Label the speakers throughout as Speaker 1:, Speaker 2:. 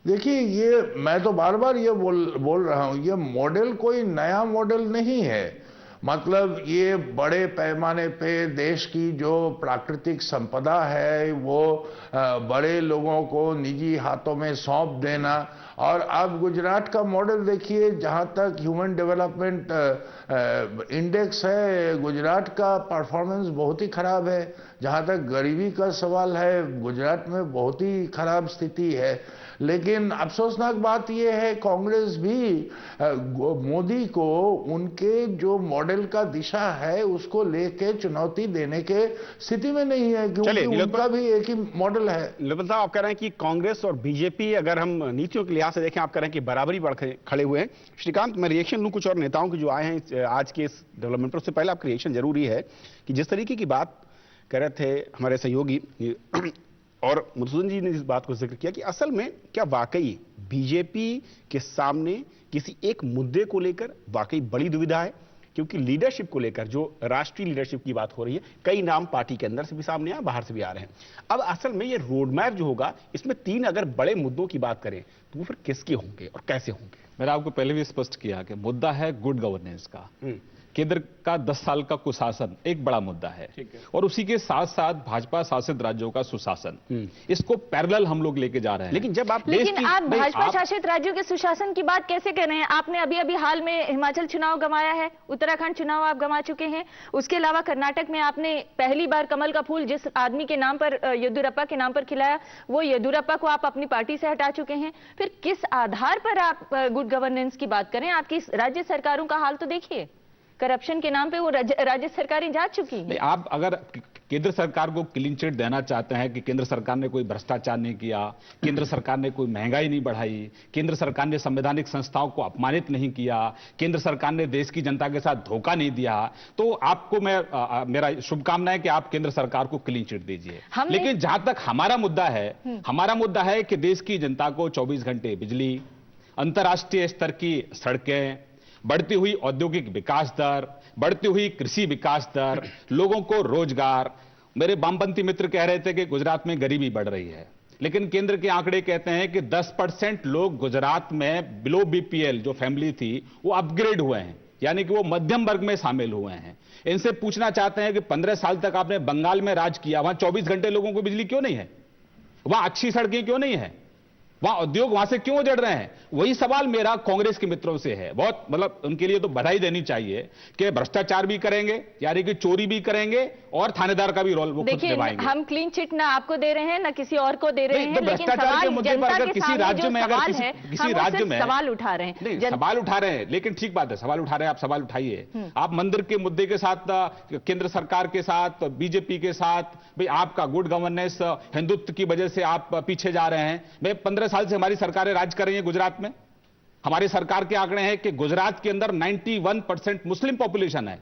Speaker 1: देखिए, ये मैं तो बार बार ये बोल रहा हूं, ये मॉडल कोई नया मॉडल नहीं है। मतलब ये बड़े पैमाने पे देश की जो प्राकृतिक संपदा है वो बड़े लोगों को निजी हाथों में सौंप देना। और अब गुजरात का मॉडल देखिए, जहां तक ह्यूमन डेवलपमेंट इंडेक्स है, गुजरात का परफॉर्मेंस बहुत ही खराब है। जहां तक गरीबी का सवाल है, गुजरात में बहुत ही खराब स्थिति है। लेकिन अफसोसनाक बात यह है, कांग्रेस भी मोदी को उनके जो मॉडल का दिशा है उसको लेके चुनौती देने के स्थिति में नहीं है, क्योंकि उनका भी एक ही मॉडल है।
Speaker 2: निलंबर साहब, आप कह रहे हैं कि कांग्रेस और बीजेपी, अगर हम नीतियों के लिहाज से देखें, आप कह रहे हैं कि बराबरी पर खड़े हुए हैं। श्रीकांत, मैं रिएक्शन लूं कुछ और नेताओं के जो आए हैं आज के इस डेवलपमेंट पर। उससे पहले आपका रिएक्शन जरूरी है कि जिस तरीके की बात कर रहे थे हमारे सहयोगी और मधुसूदन जी ने इस बात को जिक्र किया कि असल में क्या वाकई बीजेपी के सामने किसी एक मुद्दे को लेकर वाकई बड़ी दुविधा है? क्योंकि लीडरशिप को लेकर जो राष्ट्रीय लीडरशिप की बात हो रही है, कई नाम पार्टी के अंदर से भी सामने आ, बाहर से भी आ रहे हैं। अब असल में ये रोड मैप जो होगा, इसमें 3 अगर बड़े मुद्दों की बात करें तो वो फिर किसके होंगे और कैसे होंगे?
Speaker 3: मैंने आपको पहले भी स्पष्ट किया कि मुद्दा है गुड गवर्नेंस का। केंद्र का 10 साल का कुशासन एक बड़ा मुद्दा है, और उसी के साथ साथ भाजपा शासित राज्यों का सुशासन, इसको पैरेलल हम लोग लेके जा रहे हैं।
Speaker 2: लेकिन जब आप
Speaker 4: भाजपा शासित राज्यों के सुशासन की बात कैसे कर रहे हैं? आपने अभी अभी हाल में हिमाचल चुनाव गंवाया है, उत्तराखंड चुनाव आप गंवा चुके हैं, उसके अलावा कर्नाटक में आपने पहली बार कमल का फूल जिस आदमी के नाम पर, येदियुरप्पा के नाम पर खिलाया, वो येदियुरप्पा को आप अपनी पार्टी से हटा चुके हैं। फिर किस आधार पर आप गुड गवर्नेंस की बात करें? आपकी राज्य सरकारों का हाल तो देखिए, करप्शन के नाम पे वो राज्य सरकारें जा चुकी हैं।
Speaker 3: आप अगर केंद्र सरकार को क्लीन चिट देना चाहते हैं कि केंद्र सरकार ने कोई भ्रष्टाचार नहीं किया, केंद्र सरकार ने कोई महंगाई नहीं बढ़ाई, केंद्र सरकार ने संवैधानिक संस्थाओं को अपमानित नहीं किया, केंद्र सरकार ने देश की जनता के साथ धोखा नहीं दिया, तो आपको मेरा शुभकामनाएं कि आप केंद्र सरकार को क्लीन चिट दीजिए। लेकिन जहां तक हमारा मुद्दा है कि देश की जनता को 24 घंटे बिजली, अंतर्राष्ट्रीय स्तर की सड़कें, बढ़ती हुई औद्योगिक विकास दर, बढ़ती हुई कृषि विकास दर, लोगों को रोजगार। मेरे वामपंथी मित्र कह रहे थे कि गुजरात में गरीबी बढ़ रही है, लेकिन केंद्र के आंकड़े कहते हैं कि 10% लोग गुजरात में बिलो बीपीएल जो फैमिली थी वो अपग्रेड हुए हैं, यानी कि वो मध्यम वर्ग में शामिल हुए हैं। इनसे पूछना चाहते हैं कि 15 साल तक आपने बंगाल में राज किया, वहां 24 घंटे लोगों को बिजली क्यों नहीं है? वहां अच्छी सड़कें क्यों नहीं है? वहां उद्योग वहां से क्यों उजड़ रहे हैं? वही सवाल मेरा कांग्रेस के मित्रों से है। बहुत मतलब उनके लिए तो बधाई देनी चाहिए कि भ्रष्टाचार भी करेंगे, यानी कि चोरी भी करेंगे, और थानेदार का भी रोल वो खुद निभाएंगे।
Speaker 4: हम क्लीन चिट ना आपको दे रहे हैं ना किसी और को दे रहे हैं,
Speaker 3: भ्रष्टाचार के मुद्दे पर अगर किसी राज्य में किसी राज्य में
Speaker 4: सवाल उठा रहे हैं,
Speaker 3: सवाल उठा रहे हैं, लेकिन ठीक बात है, सवाल उठा रहे हैं, आप सवाल उठाइए। आप मंदिर के मुद्दे के साथ केंद्र सरकार के साथ, बीजेपी के साथ, भाई आपका गुड गवर्नेंस हिंदुत्व की वजह से आप पीछे जा रहे हैं। मैं 15 साल से हमारी सरकार राज कर रही है गुजरात में। हमारी सरकार के आंकड़े हैं कि गुजरात के अंदर 91% मुस्लिम पॉपुलेशन है,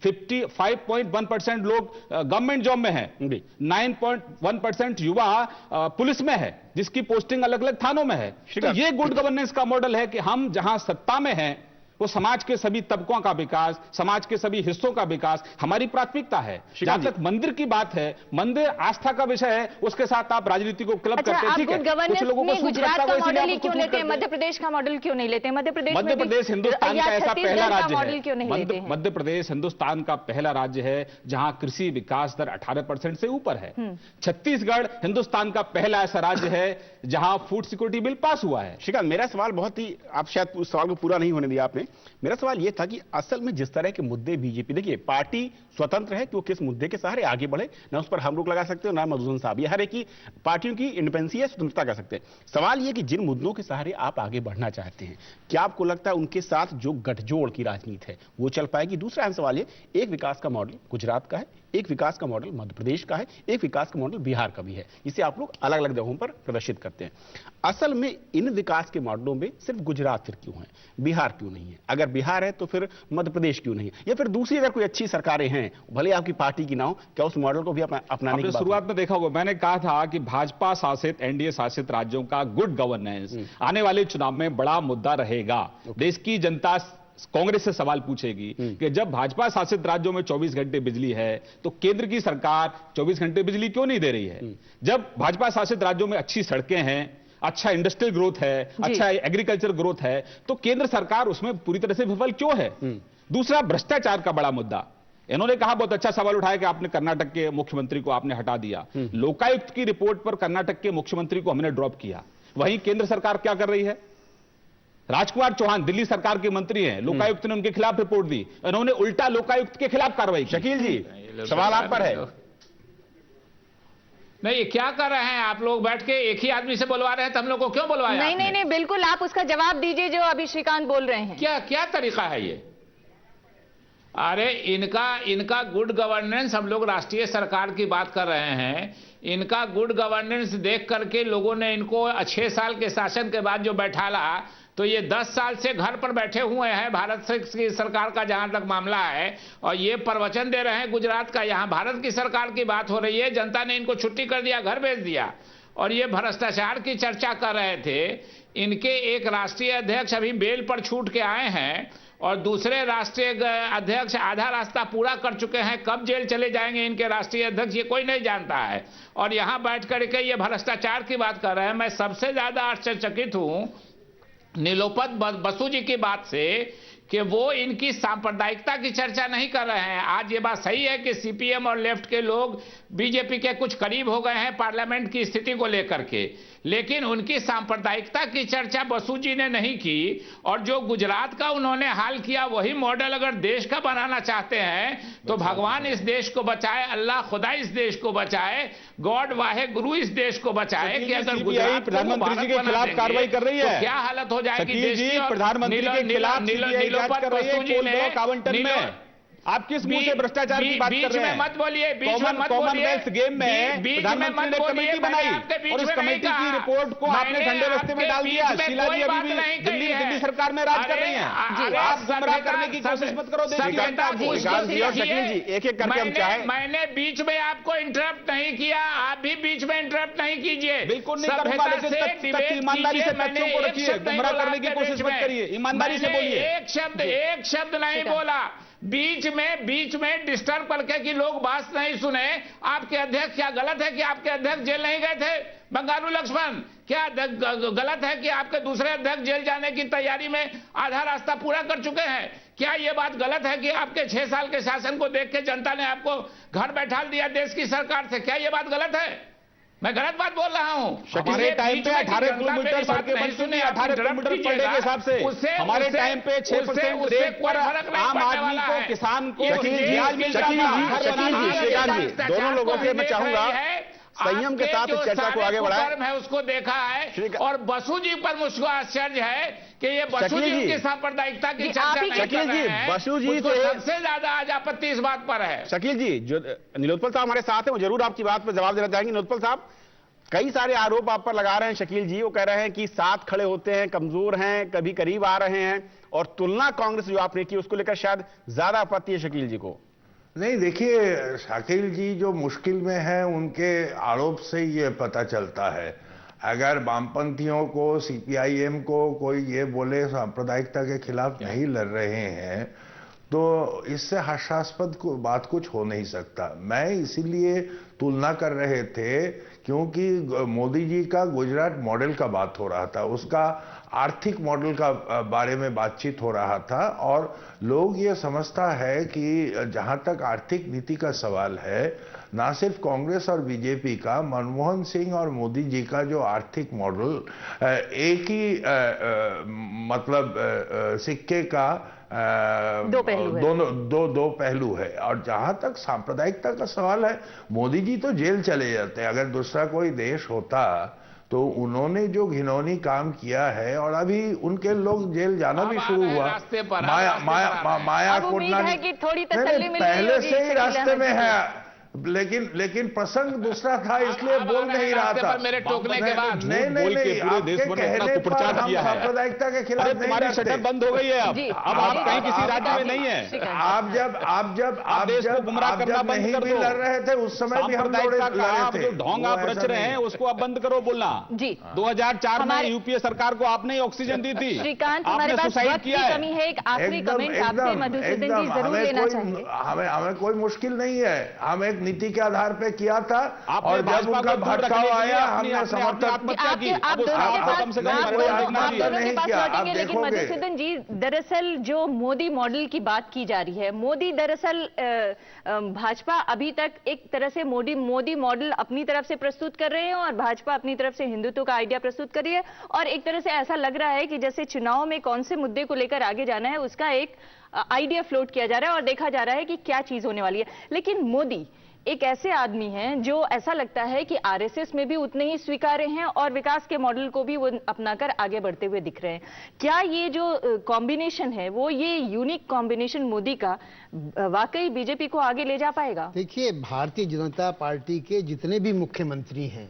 Speaker 3: 55.1% लोग गवर्नमेंट जॉब में हैं, 9.1% युवा पुलिस में है, जिसकी पोस्टिंग अलग अलग थानों में है। तो ये गुड गवर्नेंस का मॉडल है कि हम जहां सत्ता में हैं वो समाज के सभी तबकों का विकास, समाज के सभी हिस्सों का विकास हमारी प्राथमिकता है। जहां तक मंदिर की बात है, मंदिर आस्था का विषय है, उसके साथ आप राजनीति को क्लब करते हैं, ठीक है।
Speaker 4: कुछ लोगों को गुजरात का मॉडल क्यों लेते हैं, मध्य प्रदेश का मॉडल क्यों नहीं लेते? मध्य प्रदेश
Speaker 3: हिंदुस्तान का ऐसा पहला राज्य
Speaker 4: है,
Speaker 3: मध्य प्रदेश हिंदुस्तान का पहला राज्य है जहां कृषि विकास दर 18% से ऊपर है। छत्तीसगढ़ हिंदुस्तान का पहला ऐसा राज्य है जहां फूड सिक्योरिटी बिल पास हुआ है।
Speaker 2: श्रीकांत, मेरा सवाल बहुत ही, आप शायद उस सवाल को पूरा नहीं होने दिया आपने। मेरा सवाल यह था कि असल में जिस तरह के मुद्दे बीजेपी, देखिए पार्टी स्वतंत्र है कि वो किस मुद्दे के सहारे आगे बढ़े, ना उस पर हम रोक लगा सकते हो ना मधुसूदन साहब, ये हर एक की पार्टियों की इंडिपेंडेंसी है, स्वतंत्रता कर सकते हैं। सवाल यह कि जिन मुद्दों के सहारे आप आगे बढ़ना चाहते हैं, क्या आपको लगता है उनके साथ जो गठजोड़ की राजनीति है वो चल पाएगी? दूसरा अहम सवाल ये, एक विकास का मॉडल गुजरात का है, एक विकास का मॉडल मध्य प्रदेश का है, एक विकास का मॉडल बिहार का भी है, जिसे आप लोग अलग अलग जगहों पर प्रदर्शित करते हैं। असल में इन विकास के मॉडलों में सिर्फ गुजरात फिर क्यों है, बिहार क्यों नहीं है? अगर बिहार है तो फिर मध्य प्रदेश क्यों नहीं है? या फिर दूसरी अगर कोई अच्छी सरकारें हैं, भले आपकी पार्टी की ना हो, क्या उस मॉडल को भी अपनाने की
Speaker 3: शुरुआत में देखा होगा, मैंने कहा था कि भाजपा शासित एनडीए शासित राज्यों का गुड गवर्नेंस आने वाले चुनाव में बड़ा मुद्दा रहेगा। देश की जनता कांग्रेस से सवाल पूछेगी कि जब भाजपा शासित राज्यों में 24 घंटे बिजली है तो केंद्र की सरकार 24 घंटे बिजली क्यों नहीं दे रही है? जब भाजपा शासित राज्यों में अच्छी सड़कें हैं, अच्छा इंडस्ट्रियल ग्रोथ है, अच्छा एग्रीकल्चर ग्रोथ है, तो केंद्र सरकार उसमें पूरी तरह से विफल क्यों है? दूसरा, भ्रष्टाचार का बड़ा मुद्दा। इन्होंने कहा, बहुत अच्छा सवाल उठाया कि आपने कर्नाटक के मुख्यमंत्री को आपने हटा दिया। लोकायुक्त की रिपोर्ट पर कर्नाटक के मुख्यमंत्री को हमने ड्रॉप किया। वहीं केंद्र सरकार क्या कर रही है? राजकुमार चौहान दिल्ली सरकार के मंत्री हैं, लोकायुक्त ने उनके खिलाफ रिपोर्ट दी, इन्होंने उल्टा लोकायुक्त के खिलाफ कार्रवाई की। शकील जी, सवाल आप पर है।
Speaker 5: नहीं, ये क्या कर रहे हैं आप लोग? बैठ के एक ही आदमी से बुलवा रहे हैं, तो हम लोग को क्यों बुलवाया?
Speaker 4: नहीं, बिल्कुल आप उसका जवाब दीजिए जो अभी श्रीकांत बोल रहे हैं।
Speaker 5: क्या तरीका है ये? अरे इनका गुड गवर्नेंस, हम लोग राष्ट्रीय सरकार की बात कर रहे हैं, इनका गुड गवर्नेंस देख करके लोगों ने इनको 6 साल के शासन के बाद जो बैठाला, तो ये 10 साल से घर पर बैठे हुए हैं भारत की सरकार का जहां तक मामला है, और ये प्रवचन दे रहे हैं गुजरात का। यहां भारत की सरकार की बात हो रही है, जनता ने इनको छुट्टी कर दिया, घर भेज दिया, और ये भ्रष्टाचार की चर्चा कर रहे थे। इनके एक राष्ट्रीय अध्यक्ष अभी बेल पर छूट के आए हैं, और दूसरे राष्ट्रीय अध्यक्ष आधा रास्ता पूरा कर चुके हैं। कब जेल चले जाएंगे इनके राष्ट्रीय अध्यक्ष, ये कोई नहीं जानता है, और यहां बैठ करके ये भ्रष्टाचार की बात कर रहे हैं। मैं सबसे ज्यादा आश्चर्यचकित हूं नीलोपत बसु जी की बात से कि वो इनकी सांप्रदायिकता की चर्चा नहीं कर रहे हैं। आज ये बात सही है कि सीपीएम और लेफ्ट के लोग बीजेपी के कुछ करीब हो गए हैं पार्लियामेंट की स्थिति को लेकर के, लेकिन उनकी सांप्रदायिकता की चर्चा बसु जी ने नहीं की। और जो गुजरात का उन्होंने हाल किया, वही मॉडल अगर देश का बनाना चाहते हैं तो भगवान इस देश को बचाए, अल्लाह खुदा इस देश को बचाए, गॉड वाहे गुरु इस देश को बचाए कि अगर गुजरात
Speaker 3: प्रधानमंत्री जी के खिलाफ कार्रवाई कर रही है
Speaker 5: तो क्या हालत हो जाएगी देश की।
Speaker 3: प्रधानमंत्री के खिलाफ नीलोपत बसु जी ने आवंटन में आप किस मुंह से भ्रष्टाचार की बात कर रहे हैं?
Speaker 5: मत बोलिए, बीच में मत बोलिए।
Speaker 3: कॉमनवेल्थ गेम में प्रधानमंत्री ने कमेटी बनाई और उस कमेटी की रिपोर्ट को आपने ठंडे रास्ते में डाल दिया। शीला जी अभी भी दिल्ली सरकार में राज कर रही हैं। आप गुमराह करने की कोशिश मत करो देश की जनता को।
Speaker 2: शकील जी, एक-एक करके हम चाहें।
Speaker 5: मैंने बीच में आपको इंटरप्ट नहीं किया, आप भी बीच में इंटरप्ट नहीं कीजिए।
Speaker 3: बिल्कुल नहीं करूंगा, लेकिन ईमानदारी से तथ्यों को रखिए, गुमराह करने की कोशिश मत करिए, ईमानदारी से बोलिए।
Speaker 5: एक शब्द नहीं बोला, बीच में डिस्टर्ब करके कि लोग बात नहीं सुने। आपके अध्यक्ष, क्या गलत है कि आपके अध्यक्ष जेल नहीं गए थे? बंगारू लक्ष्मण, क्या गलत है कि आपके दूसरे अध्यक्ष जेल जाने की तैयारी में आधा रास्ता पूरा कर चुके हैं? क्या यह बात गलत है कि आपके 6 साल के शासन को देख के जनता ने आपको घर बैठा दिया देश की सरकार से? क्या यह बात गलत है? मैं गलत बात बोल रहा हूं?
Speaker 3: हमारे टाइम पे 18 किलोमीटर सड़कें बनती थी, 18 किलोमीटर पर डे के हिसाब से। हमारे टाइम पे 6% रेट पर आम आदमी को, किसान को ब्याज मिलता था।
Speaker 2: दोनों लोगों से मैं चाहूंगा संयम के साथ इस चर्चा को आगे बढ़ाएं।
Speaker 5: मैं उसको देखा है, और बसु जी पर मुझको आश्चर्य है कि ये बसु जी की सांप्रदायिकता की चर्चा नहीं कर रहे हैं।
Speaker 2: बसु जी
Speaker 5: से सबसे ज्यादा आज आपत्ति इस बात पर है।
Speaker 2: शकील जी, जो नीलोत्पल साहब हमारे साथ हैं, वो जरूर आपकी बात पर जवाब देना चाहेंगे। नीलोत्पल साहब, कई सारे आरोप आप पर लगा रहे हैं शकील जी। वो कह रहे हैं कि साथ खड़े होते हैं, कमजोर हैं, कभी करीब आ रहे हैं, और तुलना कांग्रेस जो आपने की उसको लेकर शायद ज्यादा आपत्ति है शकील जी को।
Speaker 1: नहीं, देखिए शाकिल जी जो मुश्किल में है उनके आरोप से ये पता चलता है। अगर वामपंथियों को, सीपीआईएम को कोई ये बोले सांप्रदायिकता के खिलाफ नहीं लड़ रहे हैं, तो इससे हास्यास्पद बात कुछ हो नहीं सकता। मैं इसीलिए तुलना कर रहे थे क्योंकि मोदी जी का गुजरात मॉडल का बात हो रहा था, उसका आर्थिक मॉडल का बारे में बातचीत हो रहा था, और लोग ये समझता है कि जहां तक आर्थिक नीति का सवाल है, ना सिर्फ कांग्रेस और बीजेपी का, मनमोहन सिंह और मोदी जी का जो आर्थिक मॉडल एक ही मतलब सिक्के का
Speaker 4: दो पहलू है।
Speaker 1: दो पहलू है। और जहां तक सांप्रदायिकता का सवाल है, मोदी जी तो जेल चले जाते। अगर दूसरा कोई देश होता तो उन्होंने जो घिनौनी काम किया है, और अभी उनके लोग जेल जाना भी शुरू हुआ। माया कोटलानी पहले से ही रास्ते में है, लेकिन प्रसंग दूसरा था, इसलिए बोल नहीं रहा था।
Speaker 5: मेरे टोकने के बाद
Speaker 3: नहीं, पूरे देश भर में इतना कुप्रचार किया है।
Speaker 1: सांप्रदायिकता के खिलाफ
Speaker 3: तुम्हारी शटअप बंद हो गई है। अब आप कहीं किसी राज्य में नहीं है।
Speaker 1: आप जब
Speaker 3: देश को गुमराह करना बंद कर दो।
Speaker 1: लड़ रहे थे उस समय भी हम लड़े थे।
Speaker 3: जो ढोंग आप रच रहे हैं उसको आप बंद करो बोलना।
Speaker 4: जी,
Speaker 3: 2004 में यूपीए सरकार को आपने ही ऑक्सीजन दी थी।
Speaker 4: श्रीकांत, हमारे पास वक्त की कमी है। एक आखिरी कमेंट आपसे मधुसूदन जी जरूर लेना चाहिए।
Speaker 1: हमें कोई मुश्किल नहीं है। हम एक नीति के आधार पे किया था,
Speaker 3: आपने
Speaker 1: और जब
Speaker 3: भाजपा
Speaker 1: उनका
Speaker 3: को दूर रखने
Speaker 1: भटकाव
Speaker 3: के लिए
Speaker 1: आया
Speaker 3: अपनी-
Speaker 1: हमने
Speaker 3: अपने
Speaker 1: समर्थन
Speaker 3: आत्महत्या की।
Speaker 4: आप
Speaker 3: अब उस
Speaker 4: दोनों के
Speaker 3: आपको
Speaker 4: पास
Speaker 3: कम से कम
Speaker 4: आप
Speaker 3: मर्यादा
Speaker 4: दोनों
Speaker 3: देखना
Speaker 4: आप
Speaker 3: चाहिए।
Speaker 4: दोनों के पास
Speaker 1: किया। आप
Speaker 4: लौटेंगे, लेकिन
Speaker 1: देखोगे।
Speaker 4: मधुसूदन जी, दरअसल जो मोदी मॉडल की बात की जा रही है, मोदी दरअसल भाजपा अभी तक एक तरह से मोदी मॉडल अपनी तरफ से प्रस्तुत कर रहे हैं और भाजपा अपनी तरफ से हिंदुत्व का आइडिया प्रस्तुत कर रही है, और एक तरह से ऐसा लग रहा है कि जैसे चुनाव में कौन से मुद्दे को लेकर आगे जाना है उसका एक आइडिया फ्लोट किया जा रहा है और देखा जा रहा है कि क्या चीज होने वाली है। लेकिन मोदी एक ऐसे आदमी हैं जो ऐसा लगता है कि आरएसएस में भी उतने ही स्वीकार्य हैं और विकास के मॉडल को भी वो अपनाकर आगे बढ़ते हुए दिख रहे हैं। क्या ये जो कॉम्बिनेशन है, वो ये यूनिक कॉम्बिनेशन मोदी का वाकई बीजेपी को आगे ले जा पाएगा?
Speaker 6: देखिए, भारतीय जनता पार्टी के जितने भी मुख्यमंत्री हैं,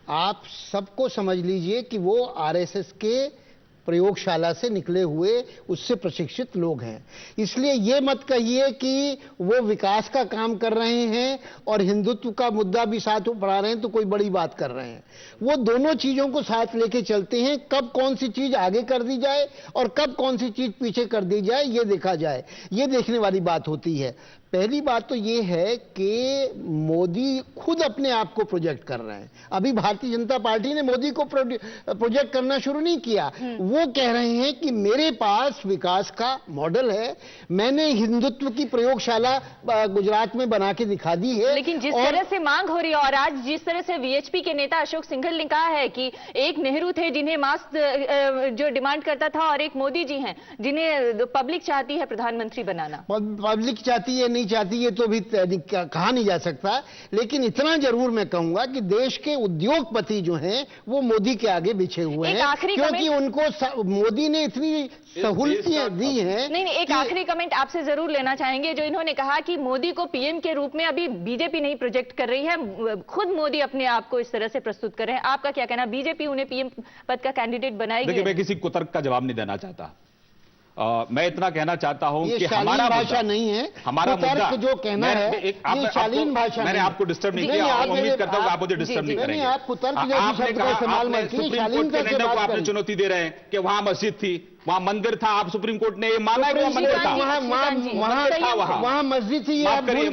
Speaker 6: आप सबको समझ लीजिए कि वो आरएसएस के प्रयोगशाला से निकले हुए, उससे प्रशिक्षित लोग हैं। इसलिए ये मत कहिए कि वो विकास का काम कर रहे हैं और हिंदुत्व का मुद्दा भी साथ बढ़ा रहे हैं तो कोई बड़ी बात कर रहे हैं। वो दोनों चीजों को साथ लेके चलते हैं। कब कौन सी चीज आगे कर दी जाए और कब कौन सी चीज पीछे कर दी जाए, ये देखा जाए, ये देखने वाली बात होती है। पहली बात तो ये है कि मोदी खुद अपने आप को प्रोजेक्ट कर रहे हैं। अभी भारतीय जनता पार्टी ने मोदी को प्रोजेक्ट करना शुरू नहीं किया। वो कह रहे हैं कि मेरे पास विकास का मॉडल है, मैंने हिंदुत्व की प्रयोगशाला गुजरात में बना के दिखा दी है।
Speaker 4: लेकिन जिस तरह से मांग हो रही है और आज जिस तरह से वीएचपी के नेता अशोक सिंघल ने कहा है कि एक नेहरू थे जिन्हें मास्क जो डिमांड करता था और एक मोदी जी हैं जिन्हें पब्लिक चाहती है प्रधानमंत्री बनाना।
Speaker 6: पब्लिक चाहती है नहीं चाहती है तो भी कहा नहीं जा सकता, लेकिन इतना जरूर मैं कहूंगा कि देश के उद्योगपति जो हैं वो मोदी के आगे बिछे हुए हैं, क्योंकि उनको मोदी ने इतनी सहूलतें दी हैं।
Speaker 4: नहीं, एक आखिरी कमेंट आपसे जरूर लेना चाहेंगे, जो इन्होंने कहा कि मोदी को पीएम के रूप में अभी बीजेपी नहीं प्रोजेक्ट कर रही है, खुद मोदी अपने आप को इस तरह से प्रस्तुत कर रहे हैं। आपका क्या कहना, बीजेपी उन्हें पीएम पद का कैंडिडेट बनाएगी?
Speaker 3: देखिए, मैं किसी कुतर्क का जवाब नहीं देना चाहता। मैं इतना कहना चाहता हूं कि
Speaker 6: हमारा भाषा नहीं है,
Speaker 3: हमारा मुद्दा
Speaker 6: जो कहना है ये शालीन भाषा।
Speaker 3: मैंने आपको डिस्टर्ब नहीं किया, आप उम्मीद करता हूं आप मुझे डिस्टर्ब नहीं करेंगे।
Speaker 6: आप कुतर्क जैसे शब्द का इस्तेमाल मत कीजिए।
Speaker 3: सुप्रीम कोर्ट के निर्णय को आपने चुनौती दे रहे हैं कि वहां मस्जिद थी, वहां मंदिर था। आप सुप्रीम कोर्ट ने ये माना है कि वहां मंदिर था,
Speaker 6: वहां मस्जिद थी।
Speaker 3: माफ करिए,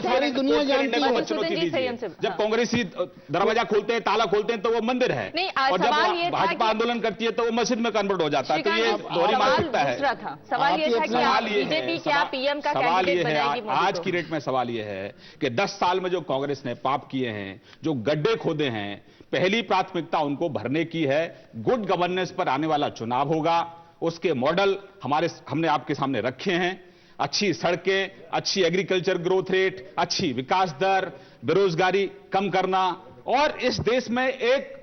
Speaker 6: सारी दुनिया जानती है।
Speaker 3: चुनौती दीजिए। जब कांग्रेसी दरवाजा खोलते हैं, ताला खोलते हैं तो वो मंदिर है, और जब भाजपा आंदोलन करती है तो वो मस्जिद में कन्वर्ट हो जाता है। तो ये दोहरी मानसिकता है।
Speaker 4: सवाल ये था कि बीजेपी क्या पीएम का कैंडिडेट बनाएगी?
Speaker 3: आज की डेट में सवाल ये है कि 10 साल में जो कांग्रेस ने पाप किए हैं, जो गड्ढे खोदे हैं, पहली प्राथमिकता उनको भरने की है। गुड गवर्नेंस पर आने वाला चुनाव होगा, उसके मॉडल हमने आपके सामने रखे हैं। अच्छी सड़कें, अच्छी एग्रीकल्चर ग्रोथ रेट, अच्छी विकास दर, बेरोजगारी कम करना और इस देश में एक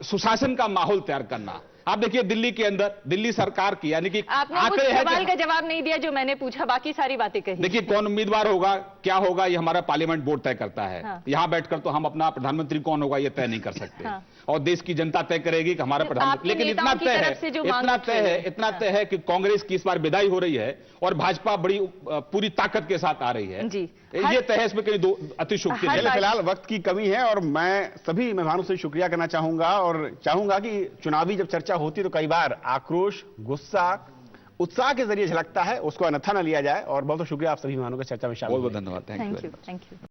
Speaker 3: सुशासन का माहौल तैयार करना। आप देखिए, दिल्ली के अंदर दिल्ली सरकार की, यानी कि
Speaker 4: आपने उस सवाल का जवाब नहीं दिया जो मैंने पूछा, बाकी सारी बातें कही।
Speaker 3: देखिए, कौन उम्मीदवार होगा, क्या होगा, ये हमारा पार्लियामेंट बोर्ड तय करता है।
Speaker 4: हाँ।
Speaker 3: यहां बैठकर तो हम अपना प्रधानमंत्री कौन होगा ये तय नहीं कर सकते।
Speaker 4: हाँ।
Speaker 3: और देश की जनता तय करेगी कि हमारा प्रधानमंत्री। लेकिन इतना तय है कि कांग्रेस की इस बार विदाई हो रही है और भाजपा बड़ी पूरी ताकत के साथ आ रही है।
Speaker 4: जी,
Speaker 3: ये तय है, इसमें कहीं अतिशोक्ति नहीं।
Speaker 2: फिलहाल वक्त की कमी है और मैं सभी मेहमानों से शुक्रिया करना चाहूंगा और चाहूंगा कि चुनावी जब चर्चा होती तो कई बार आक्रोश, गुस्सा, उत्साह के जरिए झलकता है, उसको अन्यथा न लिया जाए। और बहुत बहुत शुक्रिया आप सभी मेहमानों का चर्चा में शामिल।
Speaker 3: बहुत बहुत धन्यवाद।
Speaker 4: Thank you.